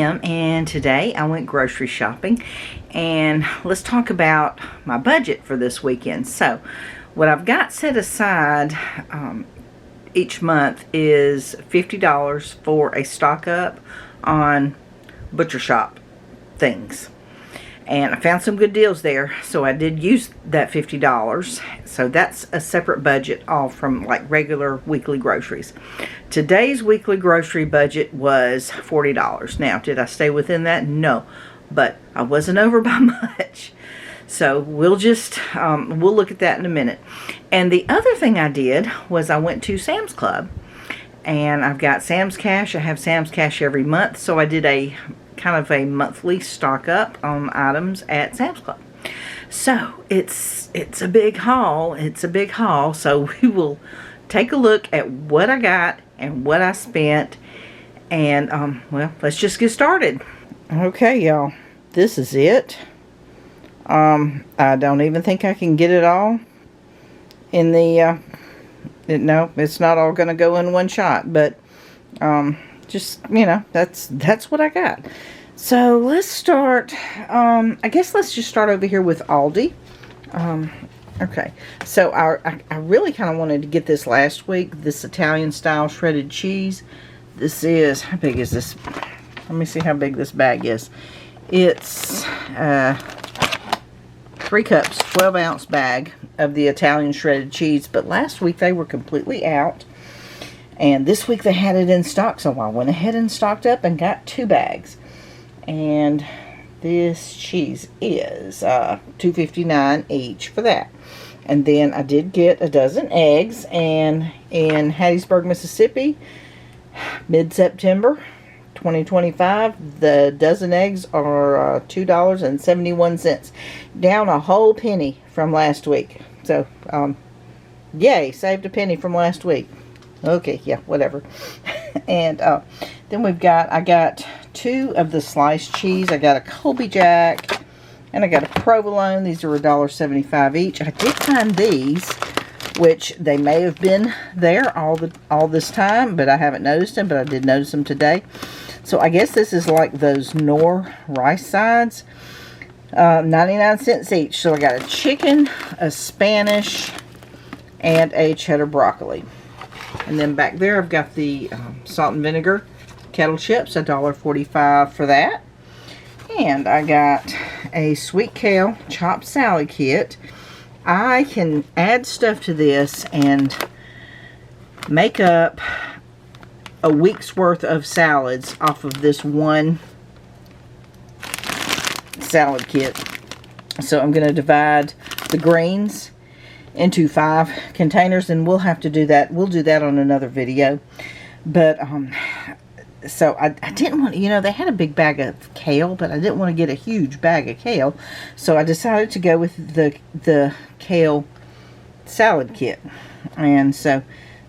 Kim, and today I went grocery shopping, and let's talk about my budget for this weekend. So what I've got set aside each month is $50 for a stock up on butcher shop things, and I found some good deals there, so I did use that $50. So that's a separate budget, all from like regular weekly groceries. Today's weekly grocery budget was $40. Now, did I stay within that? No, but I wasn't over by much. So we'll just, we'll look at that in a minute. And the other thing I did was I went to Sam's Club, and I've got Sam's Cash. I have Sam's Cash every month, so I did a kind of a monthly stock up on items at Sam's Club. So it's a big haul. It's a big haul. So we will take a look at what I got and what I spent, and well, let's just get started. Okay, y'all, this is it. I don't even think I can get it all in the no, it's not all gonna go in one shot, but just, you know, that's what I got. So let's start, I guess let's just start over here with Aldi. Okay, so I really kind of wanted to get this last week, this Italian style shredded cheese. This is, how big is this? Let me see how big this bag is. It's 3 cups, 12 ounce bag of the Italian shredded cheese, but last week they were completely out, and this week they had it in stock, so I went ahead and stocked up and got 2 bags. And this cheese is $2.59 each for that. And then I did get a dozen eggs, and in Hattiesburg, Mississippi, mid-September 2025, the dozen eggs are $2.71, down a whole penny from last week. So yay, saved a penny from last week. Okay, yeah, whatever. And then I got 2 of the sliced cheese. I got a Colby Jack and I got a provolone. These are $1.75 each. I did find these, which they may have been there all this time, but I haven't noticed them, but I did notice them today. So I guess this is like those Knorr rice sides. 99 cents each. So I got a chicken, a Spanish, and a cheddar broccoli. And then back there I've got the salt and vinegar kettle chips, $1.45 for that. And I got a sweet kale chopped salad kit. I can add stuff to this and make up a week's worth of salads off of this one salad kit. So I'm going to divide the greens into 5 containers, and we'll have to do that. We'll do that on another video. But so I didn't want, you know, they had a big bag of kale, but I didn't want to get a huge bag of kale, so I decided to go with the kale salad kit. And so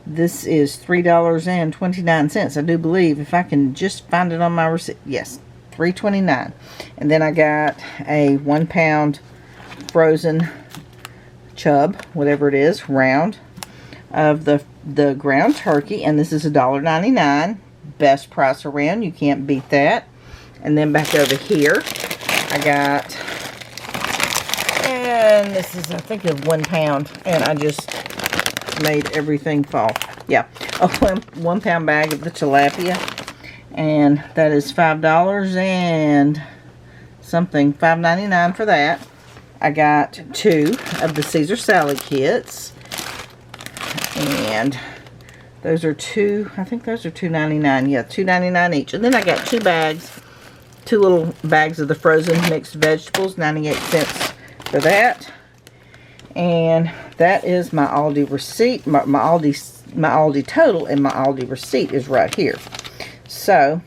this is $3.29, I do believe, if I can just find it on my receipt. Yes, $3.29. And then I got a 1 pound frozen chub, whatever it is, round of the ground turkey, and this is $1.99. Best price around. You can't beat that. And then back over here I got, and this is, I think, of 1 pound, and I just made everything fall. Yeah, a 1 pound bag of the tilapia, and that is $5 and something, $5.99 for that. I got 2 of the Caesar salad kits, and those are I think those are $2.99. Yeah, $2.99 each. And then I got 2 little bags of the frozen mixed vegetables, 98 cents for that. And that is my Aldi receipt, my Aldi total, and my Aldi receipt is right here. So,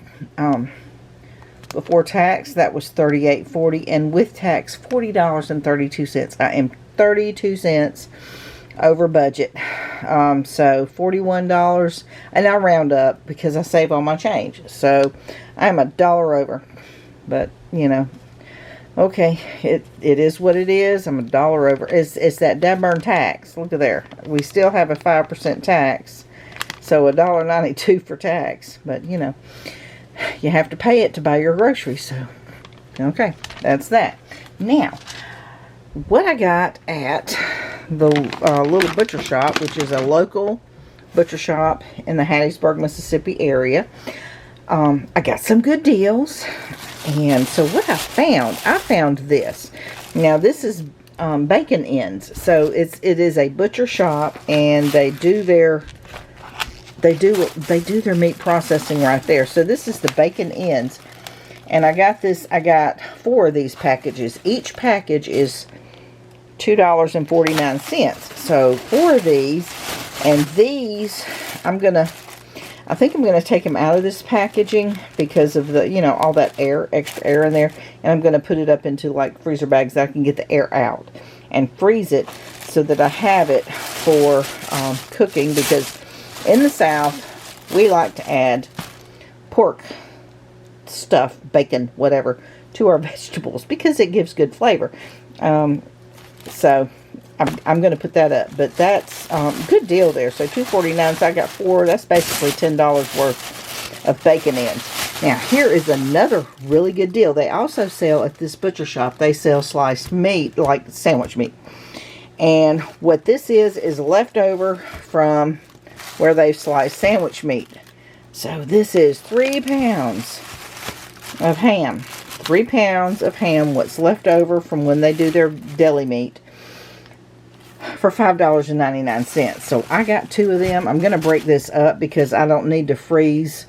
before tax, that was $38.40, and with tax, $40.32. I am 32 cents over budget. So $41, and I round up because I save all my change. So I'm $1 over. But, you know, okay, it is what it is. I'm $1 over. It's that dadburn tax. Look at there. We still have a 5% tax. So $1.92 for tax. But, you know, you have to pay it to buy your groceries. So, okay, that's that. Now, what I got at the little butcher shop, which is a local butcher shop in the Hattiesburg, Mississippi area, I got some good deals. And so what I found this. Now, this is bacon ends. So it is a butcher shop, and they do their meat processing right there. So this is the bacon ends, and I got 4 of these packages. Each package is $2.49. So 4 of these, and these I think I'm gonna take them out of this packaging because of the, all that extra air in there, and I'm gonna put it up into like freezer bags that I can get the air out and freeze it so that I have it for cooking, because in the South, we like to add pork stuff, bacon, whatever, to our vegetables because it gives good flavor. So I'm going to put that up. But that's good deal there. So $2.49, so I got 4. That's basically $10 worth of bacon ends. Now, here is another really good deal. They also sell at this butcher shop, they sell sliced meat, like sandwich meat. And what this is leftover from where they've sliced sandwich meat. So this is 3 pounds of ham. 3 pounds of ham, what's left over from when they do their deli meat, for $5.99. So I got 2 of them. I'm going to break this up because I don't need to freeze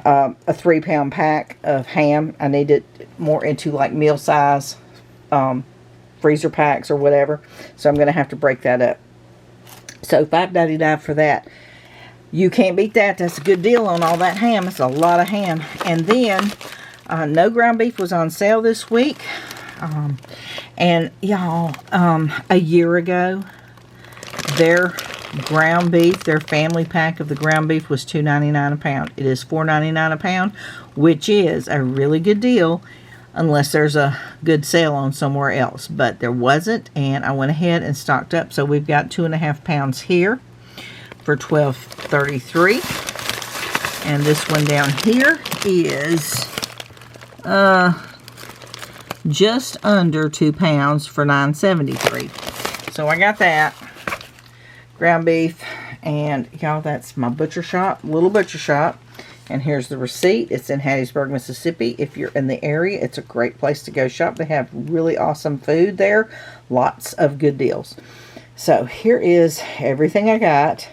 a 3-pound pack of ham. I need it more into like meal size freezer packs or whatever. So I'm going to have to break that up. So $5.99 for that. You can't beat that. That's a good deal on all that ham. It's a lot of ham. And then no ground beef was on sale this week. And y'all, a year ago, their ground beef, their family pack of the ground beef was $2.99 a pound. It is $4.99 a pound, which is a really good deal unless there's a good sale on somewhere else. But there wasn't, and I went ahead and stocked up. So we've got 2.5 pounds here for $12.33. And this one down here is just under 2 pounds for $9.73. So I got that ground beef, and y'all, that's my butcher shop, little butcher shop. And here's the receipt. It's in Hattiesburg, Mississippi. If you're in the area, it's a great place to go shop. They have really awesome food there. Lots of good deals. So here is everything I got.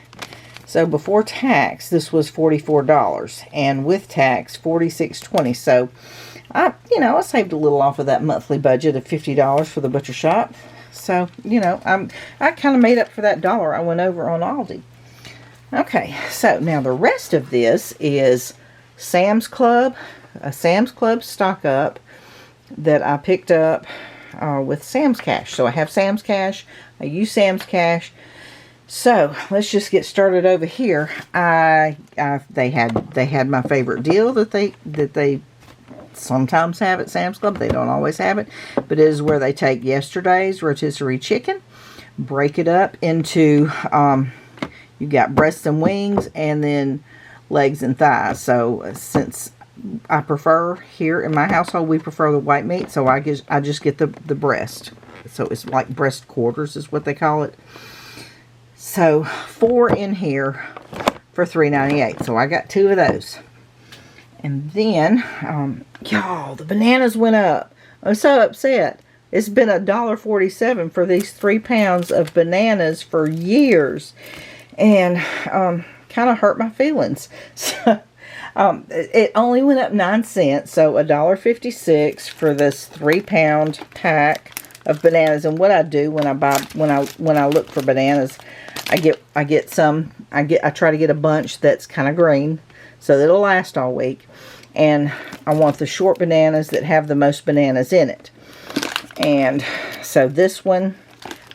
So before tax, this was $44, and with tax, $46.20. So I saved a little off of that monthly budget of $50 for the butcher shop. So, I kind of made up for that dollar I went over on Aldi. Okay, so now the rest of this is Sam's Club, a Sam's Club stock up that I picked up with Sam's Cash. So I have Sam's Cash. I use Sam's Cash. So let's just get started over here. They had my favorite deal that they sometimes have at Sam's Club. They don't always have it, but it is where they take yesterday's rotisserie chicken, break it up into you got breasts and wings, and then legs and thighs. So since I prefer, here in my household, we prefer the white meat, so I just get the breast. So it's like breast quarters is what they call it. So 4 in here for $3.98. So I got 2 of those. And then, y'all, the bananas went up. I'm so upset. It's been $1.47 for these 3 pounds of bananas for years. And kind of hurt my feelings. So it only went up 9 cents. So $1.56 for this 3-pound pack of bananas. And what I do when I look for bananas, I try to get a bunch that's kind of green, so that it'll last all week. And I want the short bananas that have the most bananas in it. And so this one,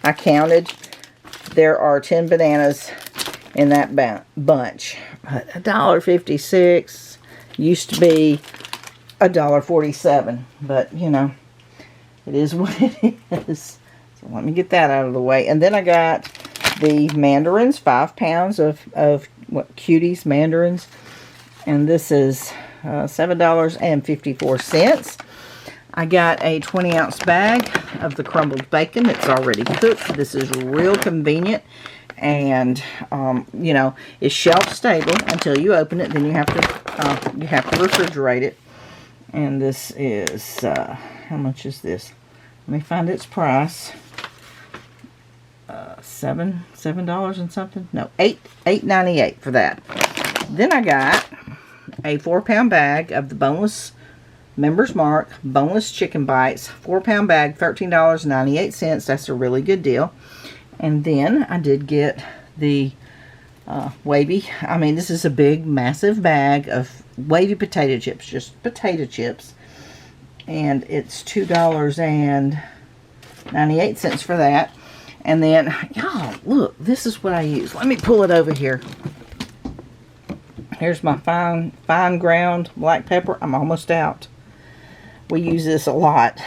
I counted, there are 10 bananas in that bunch. But $1.56 used to be $1.47. But, it is what it is. So let me get that out of the way. And then I got the mandarins, 5 pounds of what, Cuties mandarins. And this is $7.54. I got a 20-ounce bag of the crumbled bacon. It's already cooked. This is real convenient, and you know, it's shelf stable until you open it. Then you have to refrigerate it. And this is how much is this? Let me find its price. $7 and something. No, $8.98 for that. Then I got a 4-pound bag of the boneless Members Mark boneless chicken bites. 4-pound bag, $13.98. That's a really good deal. And then I did get the wavy. I mean, this is a big, massive bag of wavy potato chips, just potato chips, and it's $2.98 for that. And then, y'all, look, this is what I use. Let me pull it over here. Here's my fine ground black pepper. I'm almost out. We use this a lot,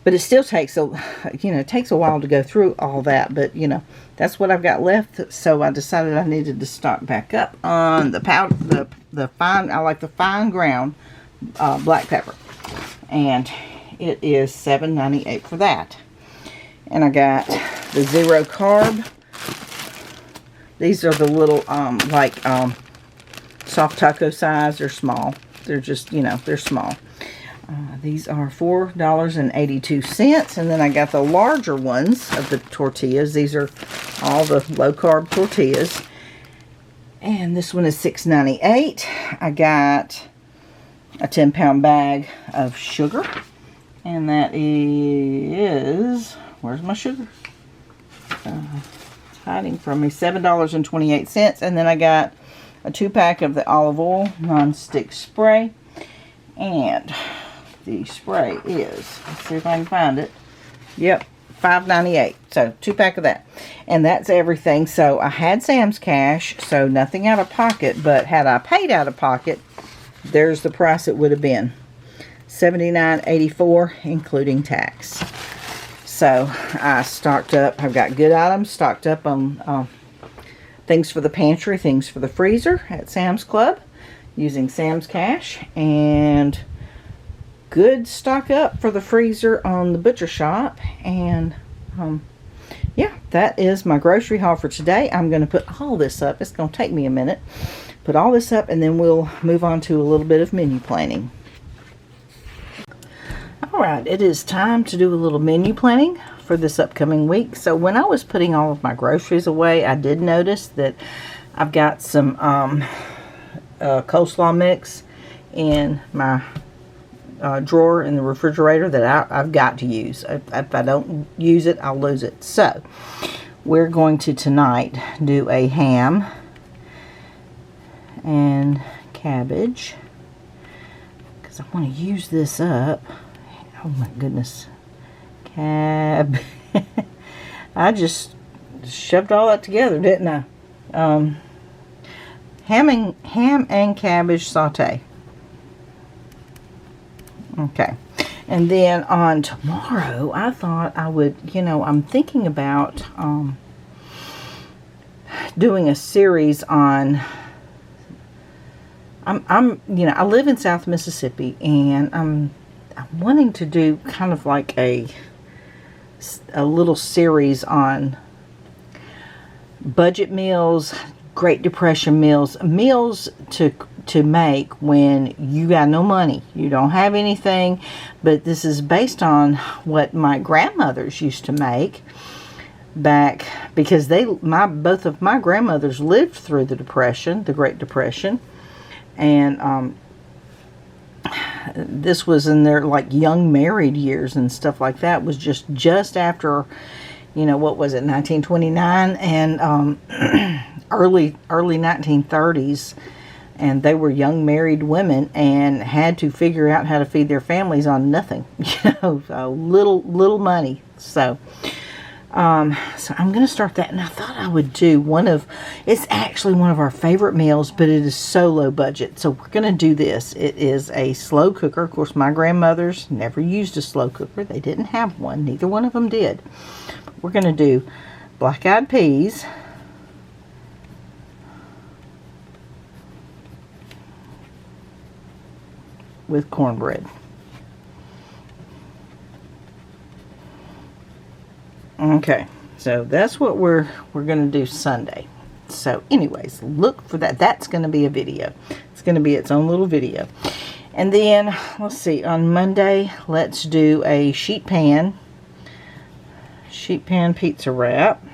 but it still takes it takes a while to go through all that. But you know, that's what I've got left. So I decided I needed to stock back up on the powder, the fine. I like the fine ground black pepper, and it is $7.98 for that. And I got the 0 carb. These are the little soft taco size. They're small. They're just, you know, they're small. These are $4.82. And then I got the larger ones of the tortillas. These are all the low-carb tortillas. And this one is $6.98. I got a 10-pound bag of sugar. And that is... Where's my sugar? It's hiding from me. $7.28. And then I got a 2-pack of the olive oil non-stick spray. And the spray is, let's see if I can find it. Yep, $5.98. So 2-pack of that. And that's everything. So I had Sam's cash, so nothing out of pocket. But had I paid out of pocket, there's the price it would have been. $79.84, including tax. So I stocked up. I've got good items stocked up on things for the pantry, things for the freezer at Sam's Club using Sam's cash, and good stock up for the freezer on the butcher shop. And yeah, that is my grocery haul for today. I'm going to put all this up. It's going to take me a minute. Put all this up, and then we'll move on to a little bit of menu planning. Alright, it is time to do a little menu planning for this upcoming week. So when I was putting all of my groceries away, I did notice that I've got some coleslaw mix in my drawer in the refrigerator that I've got to use. If I don't use it, I'll lose it. So we're going to tonight do a ham and cabbage because I want to use this up. Oh my goodness. I just shoved all that together, didn't I? Ham and cabbage saute. Okay. And then on tomorrow, I thought I would, I'm thinking about doing a series on I live in South Mississippi, and I'm wanting to do kind of like a little series on budget meals, Great Depression meals to make when you got no money, you don't have anything. But this is based on what my grandmothers used to make back, because both of my grandmothers lived through the Depression, the Great Depression, and this was in their like young married years and stuff like that. It was just after, what was it, 1929 and early 1930s, and they were young married women and had to figure out how to feed their families on nothing, little money. So I'm going to start that, and I thought I would do it's actually one of our favorite meals, but it is so low budget. So we're going to do this. It is a slow cooker. Of course, my grandmothers never used a slow cooker. They didn't have one. Neither one of them did. We're going to do black-eyed peas, with cornbread. Okay, so that's what we're going to do Sunday. So anyways, look for that. That's going to be a video. It's going to be its own little video. And then, let's see, on Monday, let's do a sheet pan pizza wrap.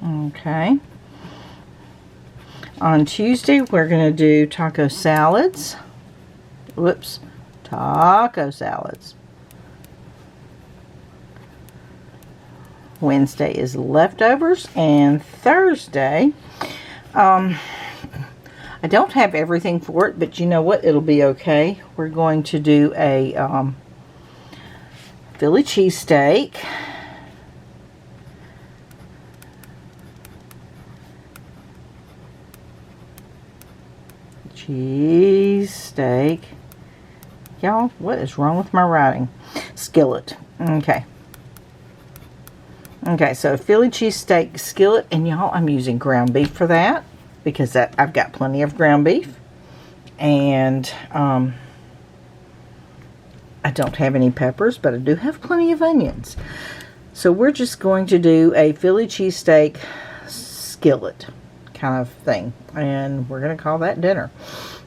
Okay. On Tuesday, we're going to do taco salads. Whoops. Taco salads. Wednesday is leftovers. And Thursday, I don't have everything for it, but you know what? It'll be okay. We're going to do a Philly cheesesteak. Cheesesteak. Y'all, what is wrong with my writing? Skillet. Okay. Okay, so Philly cheesesteak skillet, and y'all, I'm using ground beef for that because I've got plenty of ground beef, and I don't have any peppers, but I do have plenty of onions. So we're just going to do a Philly cheesesteak skillet kind of thing, and we're going to call that dinner.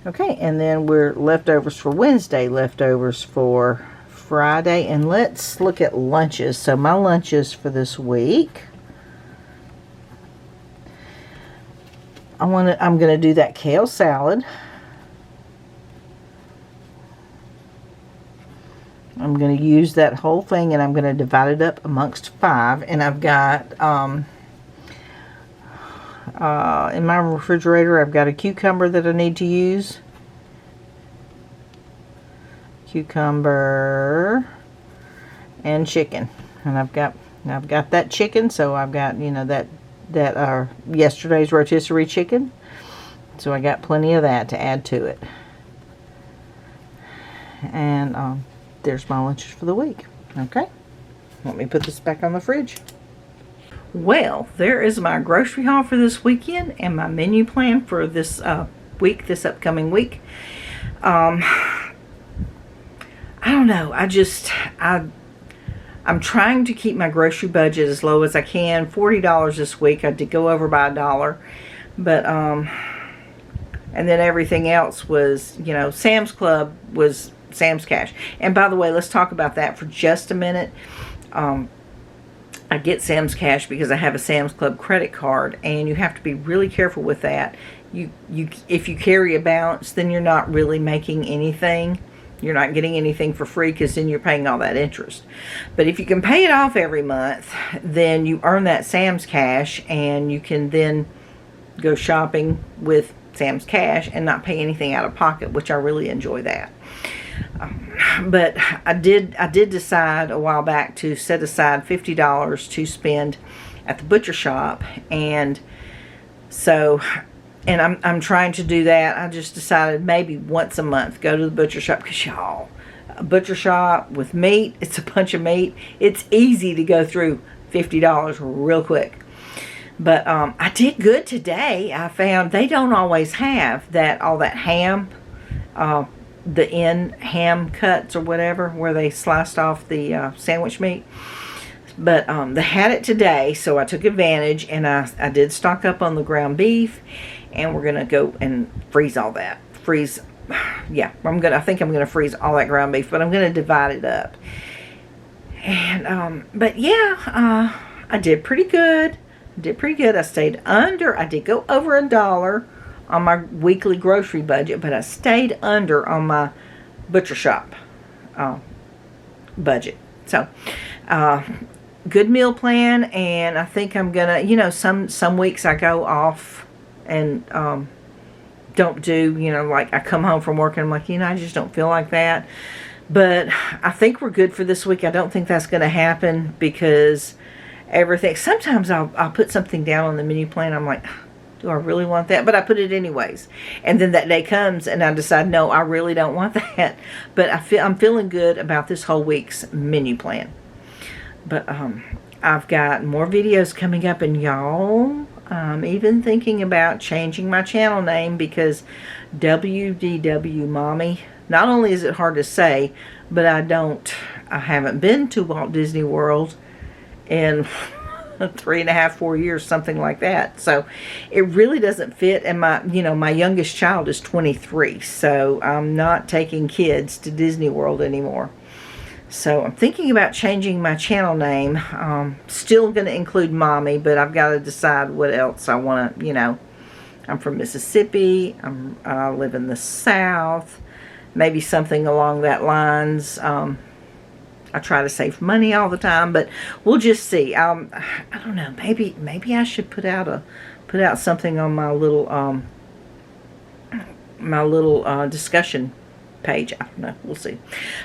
Okay, and then we're leftovers for Wednesday, leftovers for Friday, and let's look at lunches. So my lunches for this week, I'm going to do that kale salad. I'm going to use that whole thing, and I'm going to divide it up amongst 5, and I've got in my refrigerator, I've got a cucumber that I need to use. Cucumber and chicken, and I've got that chicken, so I've got, you know, that yesterday's rotisserie chicken, so I got plenty of that to add to it. And there's my lunches for the week. Okay, let me put this back on the fridge. Well, there is my grocery haul for this weekend and my menu plan for this week, this upcoming week. I don't know. I'm trying to keep my grocery budget as low as I can. $40 this week. I did go over by $1, but and then everything else was, you know, Sam's Club was Sam's Cash. And by the way, let's talk about that for just a minute. I get Sam's Cash because I have a Sam's Club credit card, and you have to be really careful with that. If you carry a balance, then you're not really making anything. You're not getting anything for free, because then you're paying all that interest. But if you can pay it off every month, then you earn that Sam's Cash, and you can then go shopping with Sam's Cash and not pay anything out of pocket, which I really enjoy that. But I did decide a while back to set aside $50 to spend at the butcher shop, and so, and I'm trying to do that. I just decided maybe once a month go to the butcher shop, because y'all, a butcher shop with meat, it's a bunch of meat. It's easy to go through $50 real quick. But I did good today. I found they don't always have all that ham, the end ham cuts or whatever, where they sliced off the sandwich meat. But they had it today, so I took advantage, and I did stock up on the ground beef, and we're gonna go and freeze all that. Yeah, I think I'm gonna freeze all that ground beef, but I'm gonna divide it up. And but yeah, I did pretty good. I stayed under. I did go over $1 on my weekly grocery budget, but I stayed under on my butcher shop budget. So, good meal plan, and I think I'm gonna, you know, some weeks I go off and don't do, you know, like I come home from work and I'm like, you know, I just don't feel like that. But I think we're good for this week. I don't think that's going to happen, because everything, sometimes I'll put something down on the menu plan. I'm like, do I really want that? But I put it anyways. And then that day comes and I decide, no, I really don't want that. But I'm feeling good about this whole week's menu plan. But I've got more videos coming up, and y'all, I'm even thinking about changing my channel name because WDW Mommy, not only is it hard to say, but I haven't been to Walt Disney World in 3.5, 4 years, something like that. So it really doesn't fit. And my youngest child is 23, so I'm not taking kids to Disney World anymore. So I'm thinking about changing my channel name. Still going to include Mommy, but I've got to decide what else I want to, I'm from Mississippi. I live in the South. Maybe something along that lines. I try to save money all the time, but we'll just see. I don't know. Maybe I should put out something on my little discussion page. I don't know. We'll see.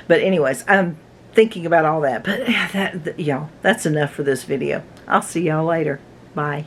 But anyways, I'm thinking about all that. But y'all, that's enough for this video. I'll see y'all later. Bye.